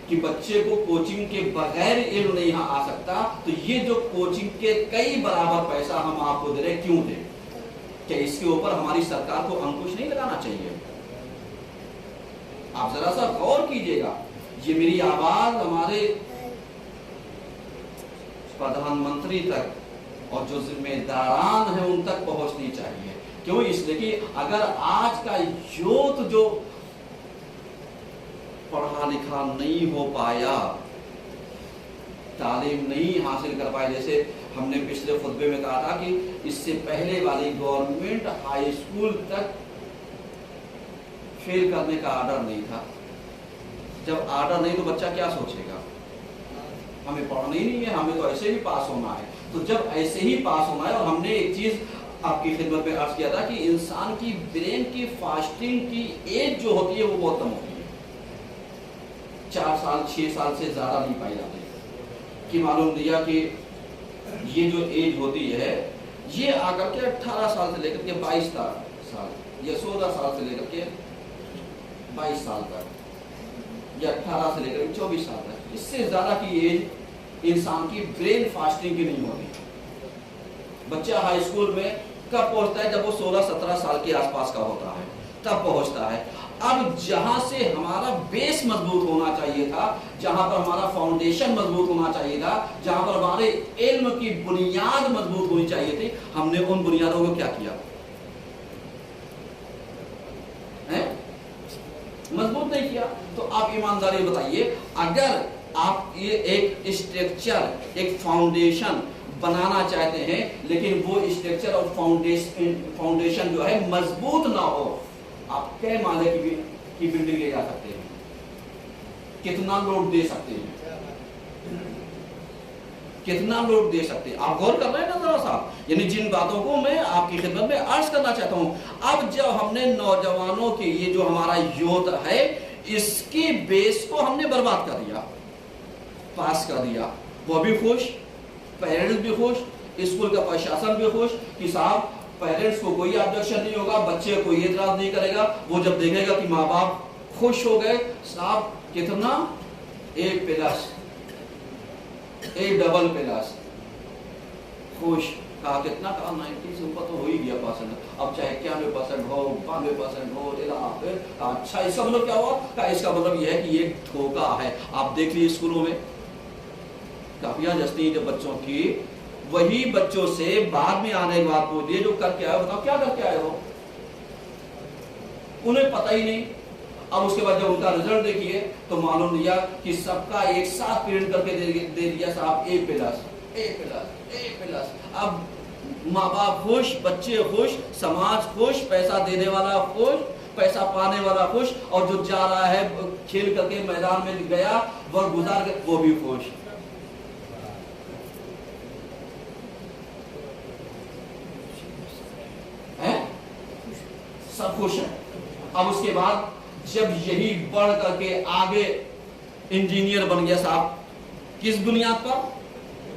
कि बच्चे को कोचिंग के बगैर इल्म नहीं आ सकता, तो ये जो कोचिंग के कई बराबर पैसा हम आपको दे रहे हैं, क्यों दे? क्या इसके ऊपर हमारी सरकार को अंकुश नहीं लगाना चाहिए? आप जरा सा गौर कीजिएगा। ये मेरी आवाज हमारे प्रधानमंत्री तक और जो जिम्मेदारान है उन तक पहुंचनी चाहिए। क्यों? इसलिए कि अगर आज का यूथ जो पढ़ा लिखा नहीं हो पाया, तालीम नहीं हासिल कर पाए, जैसे हमने पिछले खुतबे में कहा था कि इससे पहले वाली गवर्नमेंट हाई स्कूल तक फेल करने का आर्डर नहीं था। जब आर्डर नहीं तो बच्चा क्या सोचेगा, हमें पढ़ना ही नहीं है, हमें तो ऐसे ही पास होना है। तो जब ऐसे ही पास होना है, और हमने एक चीज आपकी खिदमत में अर्ज किया था कि इंसान की ब्रेन की फास्टिंग की एज जो होती है वो बहुत कम होती है, 4 साल 6 साल से ज्यादा नहीं पाई जाती। कि मालूम दिया कि ये जो एज होती है ये आकर के 18 साल से लेकर के 22 साल या 16 साल से लेकर के 22 साल तक या 18 से लेकर के 24 साल तक, इससे ज्यादा की एज इंसान की ब्रेन फास्टिंग की नहीं होती। बच्चा हाई स्कूल में कब पहुंचता है? जब वो 16-17 साल के आसपास का होता है, तब पहुंचता है। अब जहां से हमारा बेस मजबूत होना चाहिए था, जहां पर हमारा फाउंडेशन मजबूत होना चाहिए था, जहां पर हमारे इल्म की बुनियाद मजबूत होनी चाहिए थी, हमने उन बुनियादों को क्या किया है? मजबूत नहीं किया। तो आप ईमानदारी बताइए, अगर आप ये एक स्ट्रक्चर, एक फाउंडेशन बनाना चाहते हैं, लेकिन वो स्ट्रक्चर और फाउंडेशन जो है मजबूत ना हो, आप कै माले की बिल्डिंग ले जा सकते हैं? कितना लोड दे सकते हैं? कितना लोड दे सकते हैं? आप गौर कर रहे हैं ना जरा सा? यानी जिन बातों को मैं आपकी खिदमत में अर्ज करना चाहता हूं। अब जब हमने नौजवानों की ये जो हमारा यूथ है इसकी बेस को हमने बर्बाद कर दिया, पास कर दिया, वो भी खुश, पेरेंट्स भी खुश, स्कूल का प्रशासन भी खुश कि साहब पेरेंट्स को कोई ऑब्जेक्शन नहीं होगा, बच्चे को ये इतराज नहीं करेगा। वो जब देखेगा कि माँ बाप खुश हो गए, साहब कितना A+, A++ खुश, कहा कितना, कहा 90 से ऊपर तो हो ही गया परसेंट, अब चाहे 91% हो, 92% हो, अच्छा इसका मतलब क्या हुआ? का इसका मतलब यह है कि ये धोखा है। आप देख लीजिए स्कूलों में काफियां जस्ती जब बच्चों की, वही बच्चों से बाद में आने के बाद पूछिए जो करके आए, बताओ क्या करके आए हो, उन्हें पता ही नहीं। अब उसके बाद जब उनका रिजल्ट देखिए तो मालूम दिया कि सबका एक साथ प्रिंट करके दे दिया साहब A+। अब माँ बाप खुश, बच्चे खुश, समाज खुश, पैसा देने वाला खुश, पैसा पाने वाला खुश, और जो जा रहा है खेल करके मैदान में गया वह गुजार के वो भी खुश। सब खुश है। अब उसके बाद जब यही बढ़ करके आगे इंजीनियर बन गया साहब, किस बुनियाद पर?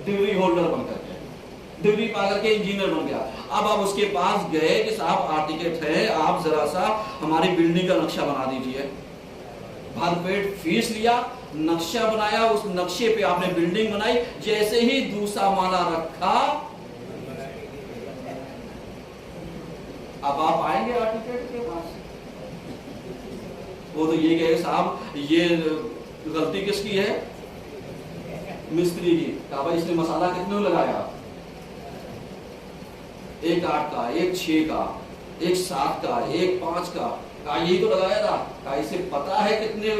डिग्री होल्डर बन करके, डिग्री पा करके इंजीनियर बन गया। अब आप उसके पास गए कि साहब आर्टिकेट है, आप जरा सा हमारी बिल्डिंग का नक्शा बना दीजिए। भरपेट फीस लिया, नक्शा बनाया, उस नक्शे पे आपने बिल्डिंग बनाई। जैसे ही दूसरा माला रखा, अब आप आएंगे आर्किटेक्ट के पास, वो तो ये कहे साहब ये गलती किसकी है, मिस्त्री की। कहा भाई इसने मसाला कितने लगाया, 1 8 का, 1 6 का, 1 7 का, 1 5 का। कहा यही तो लगाया था। कहा इसे पता है कितने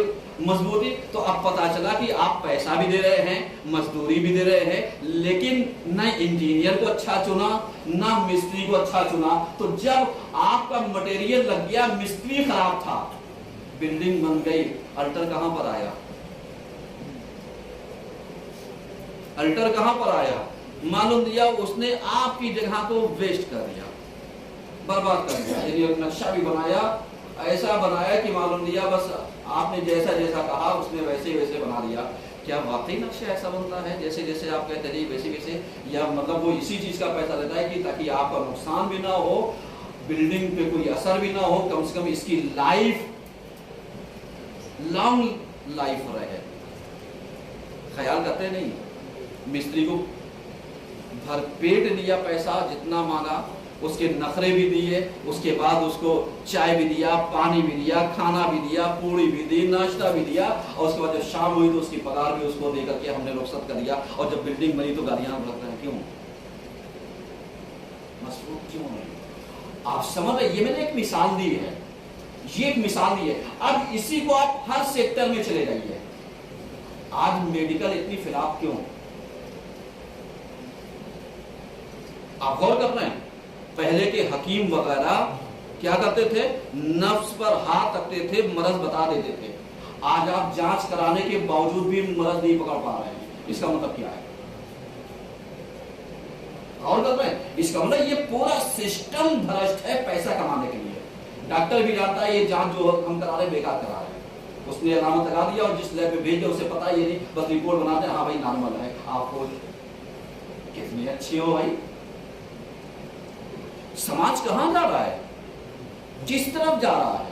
मजबूती। तो अब पता चला कि आप पैसा भी दे रहे हैं, मजदूरी भी दे रहे हैं, लेकिन न इंजीनियर को अच्छा चुना, न मिस्त्री को अच्छा चुना। तो जब आपका मटेरियल लग गया, मिस्त्री खराब था, बिल्डिंग बन गई, अल्टर कहां पर आया, अल्टर कहां पर आया, मालूम दिया उसने आपकी जगह को वेस्ट कर दिया, बर्बाद कर दिया। यदि नक्शा भी बनाया, ऐसा बनाया कि मालूम दिया बस आपने जैसा जैसा कहा उसने वैसे वैसे बना दिया। क्या वाकई नक्शा ऐसा बनता है जैसे जैसे आप कहते रहिए वैसे वैसे, या मतलब वो इसी चीज का पैसा लेता है कि ताकि आपका नुकसान भी ना हो, बिल्डिंग पे कोई असर भी ना हो, कम से कम इसकी लाइफ लॉन्ग लाइफ रहे। ख्याल करते नहीं, मिस्त्री को भरपेट दिया पैसा, जितना मांगा, उसके नखरे भी दिए, उसके बाद उसको चाय भी दिया, पानी भी दिया, खाना भी दिया, पूरी भी दी, नाश्ता भी दिया, और उसके बाद जब शाम हुई तो उसकी पगार भी उसको दे करके हमने रुखसत कर दिया। और जब बिल्डिंग बनी तो गालियां बरत रहे हैं, क्यों मसरूफ क्यों नहीं? आप समझ रहे, ये मैंने एक मिसाल दी है, ये एक मिसाल दी है। अब इसी को आप हर सेक्टर में चले जाइए। आज मेडिकल इतनी फिलाप क्यों? आप गौर कर रहे हैं, पहले के हकीम वगैरह क्या करते थे, नफ्स पर हाथ रखते थे, मरज बता देते थे। आज आप जांच कराने के बावजूद भी मरज नहीं पकड़ पा रहे हैं। इसका मतलब क्या है? और कर रहे हैं, इसका मतलब ये पूरा सिस्टम भ्रष्ट है पैसा कमाने के लिए। डॉक्टर भी जानता है ये जांच जो हम करा रहे बेकार करा रहे हैं, उसने अलामत लगा दिया और जिस लैब में भेज दिया उसे पता ये नहीं, बस रिपोर्ट बनाते हैं, हाँ भाई नॉर्मल है। आपको कितनी अच्छी हो भाई। समाज कहां जा रहा है, किस तरफ जा रहा है,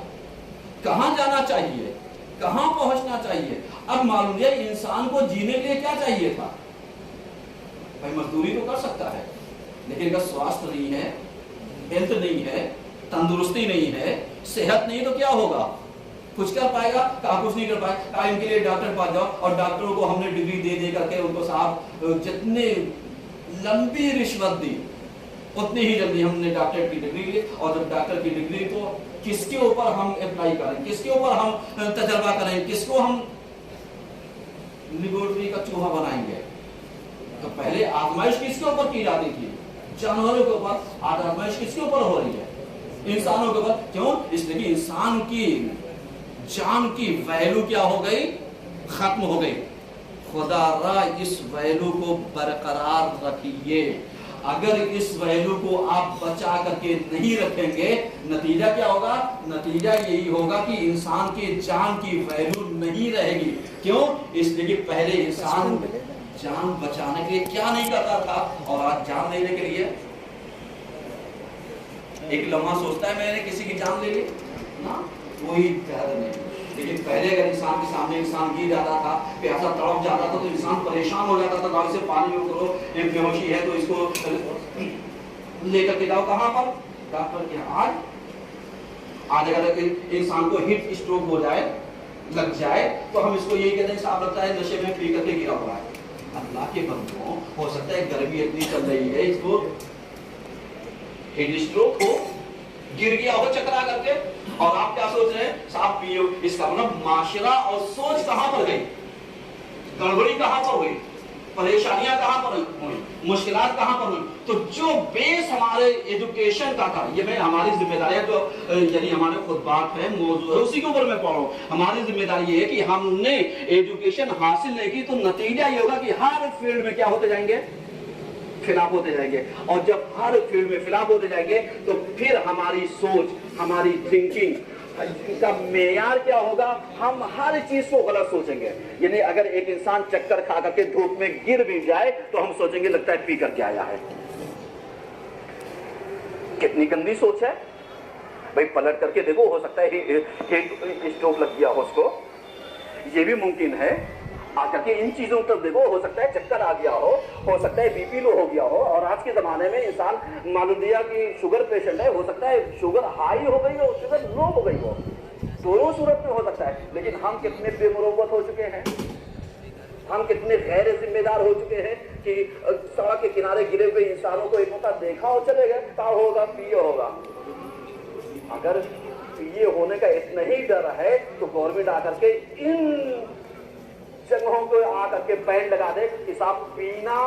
कहां जाना चाहिए, कहां पहुंचना चाहिए? अब मालूम है इंसान को जीने के लिए क्या चाहिए था? भाई मजदूरी तो कर सकता है, लेकिन अगर स्वास्थ्य नहीं है, हेल्थ नहीं है, तंदुरुस्ती नहीं है, सेहत नहीं, तो क्या होगा? कुछ कर पाएगा? कहा कुछ नहीं कर पाएगा। इनके लिए डॉक्टर पास जाओ, और डॉक्टरों को हमने डिग्री दे दे करके उनको साहब जितने लंबी रिश्वत दी उतनी ही जल्दी हमने डॉक्टर की डिग्री ली। और जब डॉक्टर की डिग्री तो किसके ऊपर हम अप्लाई करें, किसके ऊपर हम तजर्बा करें, किसको हम लेबोरेटरी का चूहा बनाएंगे? तो पहले आजमाइश किसके ऊपर की जाती थी? जानवरों के ऊपर। आज आजमाइश किसके ऊपर हो रही है? इंसानों के ऊपर। क्यों? इसलिए कि इंसान की जान की वैल्यू क्या हो गई? खत्म हो गई। खुदा रा इस वैल्यू को बरकरार रखिए। अगर इस वैल्यू को आप बचा करके नहीं रखेंगे, नतीजा क्या होगा? नतीजा यही होगा कि इंसान के जान की वैल्यू नहीं रहेगी। क्यों? इसलिए कि पहले इंसान जान बचाने के लिए क्या नहीं करता था, और आज जान लेने के लिए एक लम्हा सोचता है मैंने किसी की जान ले ली ना, कोई दर्द नहीं। लेकिन पहले अगर इंसान के सामने इंसान गिर जाता था, प्यासा तड़प जाता था, तो इंसान परेशान हो जाता था, गाड़ी से पानी में उतरो, एक बेहोशी है तो इसको लेकर के जाओ कहां पर? डॉक्टर के। आज अगर इंसान को हिट स्ट्रोक हो जाए, लग जाए, तो हम इसको यही कहते हैं साहब लगता है नशे में पी करके गिरा हुआ है। अल्लाह के बंदों, हो सकता है गर्मी इतनी चल रही है, इसको हिट स्ट्रोक हो, गिर गया हो चकरा करके, और आप क्या सोच रहे हैं? साहब पियो। इसका मतलब माशरा और सोच कहां पर गई? गड़बड़ी कहां पर हुई? परेशानियां कहां पर हुई? मुश्किलात कहां पर हुई? तो जो बेस हमारे एजुकेशन का था, ये मैं हमारी जिम्मेदारी है, जो यानी हमारे खुतबात है मौजूद है उसी के ऊपर मैं पढ़ रहा हूं। हमारी जिम्मेदारी ये है कि हमने एजुकेशन हासिल नहीं की, तो नतीजा ये होगा कि हर फील्ड में क्या होते जाएंगे? खिलाफ होते जाएंगे। और जब हर फील्ड में खिलाफ होते जाएंगे, तो फिर हमारी सोच, हमारी थिंकिंग का मेयार क्या होगा? हम हर चीज को गलत सोचेंगे। यानी अगर एक इंसान चक्कर खा करके धूप में गिर भी जाए, तो हम सोचेंगे लगता है पी करके आया है। कितनी गंदी सोच है भाई। पलट करके देखो, हो सकता है स्ट्रोक लग गया हो उसको, ये भी मुमकिन है। आ करके इन चीजों को देखो, हो सकता है चक्कर आ गया हो सकता है बीपी लो हो गया हो, और आज के जमाने में इंसान मालूम दिया कि शुगर पेशेंट है, हो सकता है शुगर हाई हो गई हो, शुगर लो हो गई हो, दोनों सूरत में हो सकता है। लेकिन हम कितने बेमुरव्वत हो चुके हैं, हम कितने गैर जिम्मेदार हो चुके हैं कि सड़क के किनारे गिरे हुए इंसानों को एक मौका देखा हो, चले गए, कहा होगा पिए होगा। अगर पिए होने का इतना ही डर है तो गवर्नमेंट आकर के इन जगहों को आकर के बैन लगा दे कि साहब पीना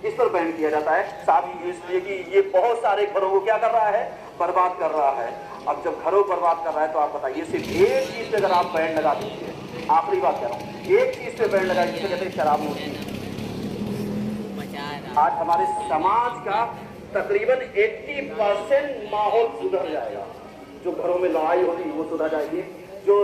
इस पर बैन किया जाता है साहब, इसलिए कि ये बहुत सारे घरों को क्या कर रहा है, बर्बाद कर रहा है। अब जब घरों बर्बाद कर रहा है तो आप बताइए, सिर्फ एक चीज पे अगर आप बैन लगा दीजिए, आखिरी बात कह रहा हूं, एक चीज पे बैन लगा, जिसे कहते हैं शराब नोशी। आज हमारे समाज का तकरीबन 80% माहौल सुधर जाएगा। जो घरों में लड़ाई होती है वो सुधर जाएगी, जो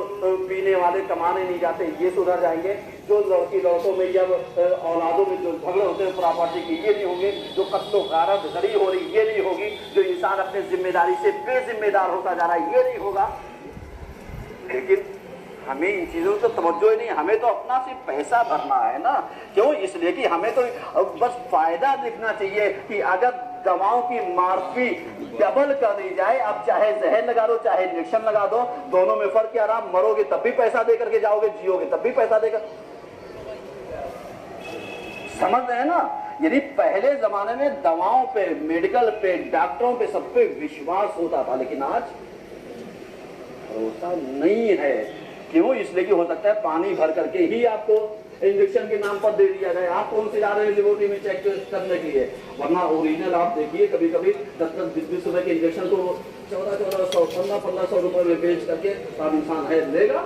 पीने वाले कमाने नहीं जाते ये सुधर जाएंगे, जो लड़की लड़कों में या औलादों में जो झगड़े होते हैं प्रॉपर्टी के ये नहीं होंगे, जो कत्लो गारत गरी हो रही ये नहीं होगी, जो इंसान अपने जिम्मेदारी से बेजिम्मेदार होता जा रहा है ये नहीं होगा। लेकिन हमें इन चीजों से तवज्जो ही नहीं, हमें तो अपना सिर्फ पैसा भरना है ना। क्यों? इसलिए कि हमें तो बस फायदा दिखना चाहिए कि अगर दवाओं की मार्फी डबल कर दी जाए, अब चाहे जहर लगा दो चाहे इंजेक्शन लगा दो, दोनों में फर्क क्या रहा, मरोगे तब भी पैसा दे करके जाओगे, जियोगे तब भी पैसा देकर। समझ रहे हैं ना? यानी पहले जमाने में दवाओं पे, मेडिकल पे, डॉक्टरों पे, सब पे विश्वास होता था, लेकिन आज भरोसा नहीं है। क्यों? इसलिए कि हो सकता है पानी भर करके ही आपको इंजेक्शन के नाम पर दे दिया जाए, आप कौन से जा रहे हैं लेबोरेटरी में चेक करने के लिए, वरना ओरिजिनल आप देखिए कभी कभी 10-10, 20-20 रुपए के इंजेक्शन को 1400, 1500 रुपए में बेच करके आप इंसान है लेगा।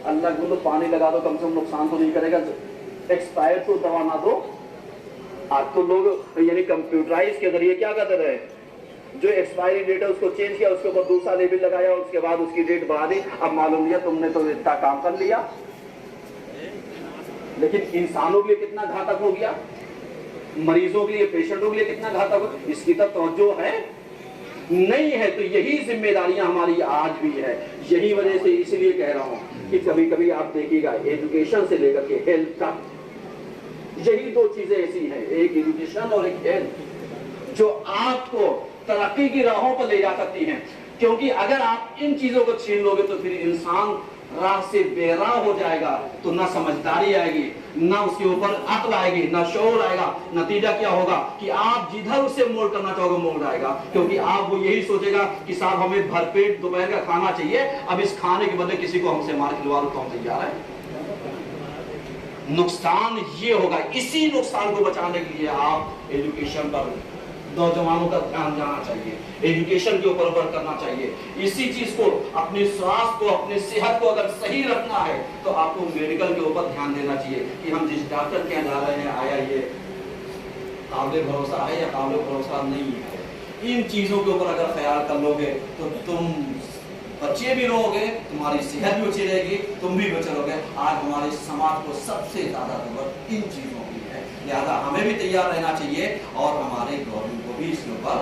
अल्लाह को तो पानी लगा दो, कम से कम नुकसान तो नहीं करेगा, एक्सपायर तो दवा ना दो। आज तो लोग यानी कंप्यूटराइज के जरिए क्या करते रहे, जो एक्सपायरी डेट है उसको चेंज किया, उसके ऊपर दूसरा लेबल लगाया, उसके बाद उसकी डेट बढ़ा दी, अब मालूम लिया तुमने तो इतना काम कर लिया। लेकिन इंसानों के लिए कितना घातक हो गया, मरीजों के लिए, पेशेंटों के लिए कितना घातक हो, इसकी तो तवज्जो है नहीं है। तो यही जिम्मेदारियां हमारी आज भी है। यही वजह से इसलिए कह रहा हूं कि कभी कभी आप देखिएगा एजुकेशन से लेकर के हेल्थ तक, यही दो चीजें ऐसी हैं, एक एजुकेशन और एक हेल्थ, जो आपको तरक्की की राहों पर ले जा सकती हैं। क्योंकि अगर आप इन चीजों को छीन लोगे तो फिर इंसान राह से बेराह हो जाएगा, तो ना समझदारी आएगी, ना उसके ऊपर अक्ल आएगी, ना शौर आएगा। नतीजा क्या होगा कि आप जिधर उसे मोड़ करना चाहोगे मोड़ जाएगा, क्योंकि आप वो यही सोचेगा कि साहब हमें भरपेट दोपहर का खाना चाहिए, अब इस खाने के बदले किसी को हमसे मार खिलवा दो तो हम तैयार है। नुकसान ये होगा। इसी नुकसान को बचाने के लिए आप एजुकेशन पर नौजवानों का ध्यान जाना चाहिए, एजुकेशन के ऊपर वर्क करना चाहिए। इसी चीज को, अपने स्वास्थ्य को, अपने सेहत को अगर सही रखना है तो आपको मेडिकल के ऊपर ध्यान देना चाहिए कि हम जिस डॉक्टर के यहाँ जा रहे हैं, आया ये काबिल भरोसा है या काबिल भरोसा नहीं है। इन चीजों के ऊपर अगर ख्याल कर लोगे तो तुम बच्चे भी रहोगे, तुम्हारी सेहत भी अच्छी रहेगी, तुम भी बचे रहोगे। आज हमारे समाज को सबसे ज्यादा जरूरत इन चीजों की है, लिहाजा हमें भी तैयार रहना चाहिए और हमारे गवर्नमेंट को भी इसके ऊपर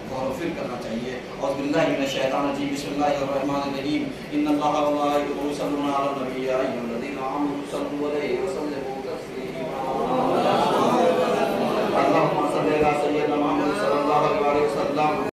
गौर फिर करना चाहिए। और बिल्लाहि मिनश शैतानिर रजीम, बिस्मिल्लाहिर रहमानिर रहीम, इन्नल्लाहा व मलाइकतहु युसल्लूना अलन नबी या अय्युहल्लज़ीना आमनू सल्लु अलैहि व सल्लिमू तस्लीमा। अल्लाहुम्मा सल्लि अला सय्यिदिना मुहम्मद सल्लल्लाहु अलैहि वसल्लम।